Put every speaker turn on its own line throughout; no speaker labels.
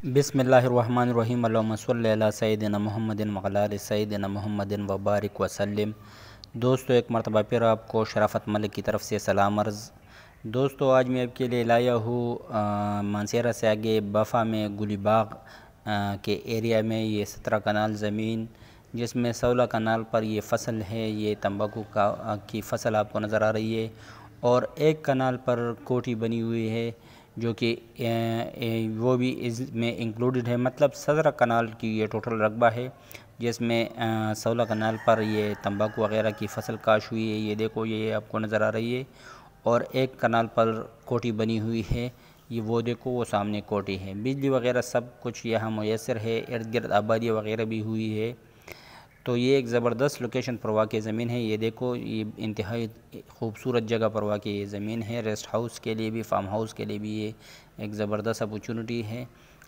बिस्मिल्लाहिर्रहमानिर्रहीम अल्लाहुम्मा सल्लि अला सय्यिदिना मुहम्मदिन व अला आलि सय्यिदिना मुहम्मदिन व बारिक वसल्लिम। दोस्तों, एक मरतबा फिर आपको शराफत मलिक की तरफ से सलाम अर्ज़। दोस्तों, आज मैं आपके लिए लाया हूँ मानसेरा से आगे बफ़ा में गुलीबाग के एरिया में ये 17 कनाल ज़मीन, जिसमें 16 कनाल पर ये फसल है, ये तंबाकू की फसल आपको नज़र आ रही है, और एक कनाल पर कोठी बनी हुई है जो कि वो भी इसमें इंक्लूडेड है। मतलब 17 कनाल की ये टोटल रकबा है, जिसमें 16 कनाल पर ये तंबाकू वगैरह की फसल काश हुई है। ये देखो, ये आपको नज़र आ रही है, और एक कनाल पर कोठी बनी हुई है। ये वो देखो, वो सामने कोठी है। बिजली वगैरह सब कुछ यहाँ मुयसर है, इर्द गिर्द आबादी वगैरह भी हुई है। तो ये एक ज़बरदस्त लोकेशन पर वाक़ई ज़मीन है। ये देखो, ये इंतहाई खूबसूरत जगह पर वाक़ई ये ज़मीन है। रेस्ट हाउस के लिए भी, फार्म हाउस के लिए भी ये एक ज़बरदस्त अपॉर्चुनिटी है।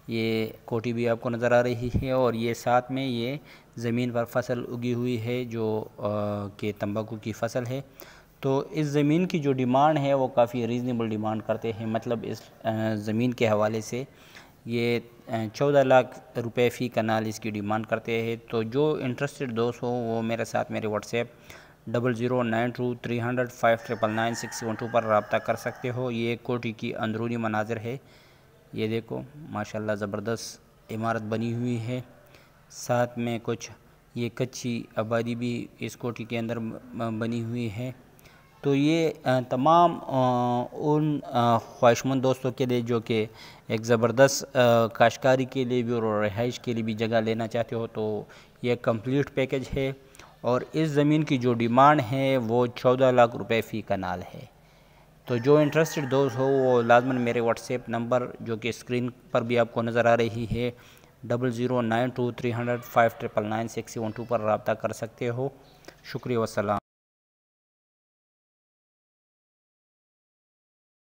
ये कोठी भी आपको नज़र आ रही है, और ये साथ में ये ज़मीन पर फसल उगी हुई है जो कि तंबाकू की फसल है। तो इस ज़मीन की जो डिमांड है वो काफ़ी रीज़नेबल डिमांड करते हैं। मतलब इस ज़मीन के हवाले से ये 14 लाख रुपए फ़ी कनाल इसकी डिमांड करते हैं। तो जो इंटरेस्टेड दोस्त हो वो मेरे साथ मेरे व्हाट्सएप 00923005999612 पर रब्ता कर सकते हो। ये कोठी की अंदरूनी मनाज़र है। ये देखो, माशाल्लाह ज़बरदस्त इमारत बनी हुई है। साथ में कुछ ये कच्ची आबादी भी इस कोठी के अंदर बनी हुई है। तो ये तमाम उन ख्वाहिशमंद दोस्तों के लिए जो कि एक ज़बरदस्त काश्तकारी के लिए भी और रिहाइश के लिए भी जगह लेना चाहते हो, तो ये कंप्लीट पैकेज है। और इस ज़मीन की जो डिमांड है वो 14 लाख रुपए फ़ी कनाल है। तो जो इंटरेस्टेड दोस्त हो वो लाजमन मेरे व्हाट्सएप नंबर, जो कि स्क्रीन पर भी आपको नज़र आ रही है, 00923059999612 पर रब्ता कर सकते हो। शुक्रिया, वस्सलाम।